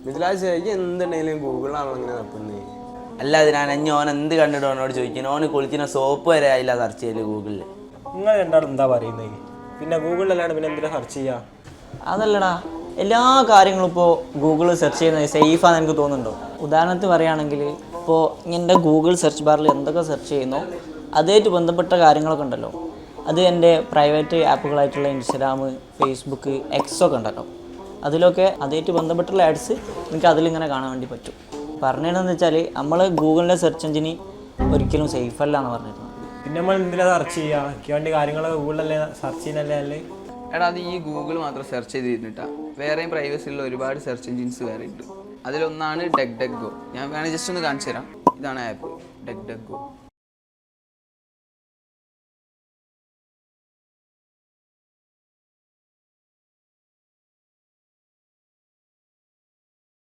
മിഥിലാജ് എന്തുണ്ടെങ്കിലും ഗൂഗിളാണോ ഇങ്ങനെ തപ്പുന്നത്? അല്ലാതെ ഞാൻ എന്ത് കണ്ടിട്ട് ഓനോട് ചോദിക്കുന്നു. ഓന് കുളിക്കുന്ന സോപ്പ് വരെ ആയില്ല സെർച്ച് ചെയ്യല് ഗൂഗിളിൽ. നിങ്ങൾ രണ്ടാളും എന്താ പറയുന്നത്? പിന്നെ ഗൂഗിളിലല്ലാണ്ട് പിന്നെ എന്തിനാ സെർച്ച് ചെയ്യുക? അതല്ലടാ, എല്ലാ കാര്യങ്ങളും ഇപ്പോൾ ഗൂഗിൾ സെർച്ച് ചെയ്യുന്നത് സേഫാണെന്ന് എനിക്ക് തോന്നുന്നുണ്ടോ? ഉദാഹരണത്തിന് പറയുകയാണെങ്കിൽ ഇപ്പോൾ എൻ്റെ ഗൂഗിൾ സെർച്ച് ബാറിൽ എന്തൊക്കെ സെർച്ച് ചെയ്യുന്നോ അതുമായിട്ട് ബന്ധപ്പെട്ട കാര്യങ്ങളൊക്കെ ഉണ്ടല്ലോ, അത് എൻ്റെ പ്രൈവറ്റ് ആപ്പുകളായിട്ടുള്ള ഇൻസ്റ്റഗ്രാം, ഫേസ്ബുക്ക്, എക്സൊക്കെ ഉണ്ടല്ലോ, അതിലൊക്കെ അതുമായിട്ട് ബന്ധപ്പെട്ടുള്ള ആഡ്സ് എനിക്ക് അതിലിങ്ങനെ കാണാൻ വേണ്ടി പറ്റും. പറഞ്ഞതെന്ന് വെച്ചാൽ നമ്മൾ ഗൂഗിളിൻ്റെ സെർച്ച് എഞ്ചിന് ഒരിക്കലും സേഫ് അല്ല എന്ന് പറഞ്ഞിരുന്നത്. പിന്നെ നമ്മൾ എന്തിനാ സെർച്ച് ചെയ്യുക? എനിക്ക് വേണ്ടി കാര്യങ്ങൾ ഗൂഗിളിലല്ലേ സെർച്ച് ചെയ്യുന്നല്ലേ അല്ലേ? എടാ, അത് ഈ ഗൂഗിൾ മാത്രം സെർച്ച് ചെയ്തിട്ടാ. വേറെയും പ്രൈവസിയുള്ള ഒരുപാട് സെർച്ച് എഞ്ചിൻസ് വേറെ ഉണ്ട്. അതിലൊന്നാണ് ഡക്ക് ഡക്ക് ഗോ. ഞാൻ വേണമെങ്കിൽ ജസ്റ്റ് ഒന്ന് കാണിച്ചു തരാം. ഇതാണ് ആപ്പ് ഡക്ക് ഡക്ക് ഗോ.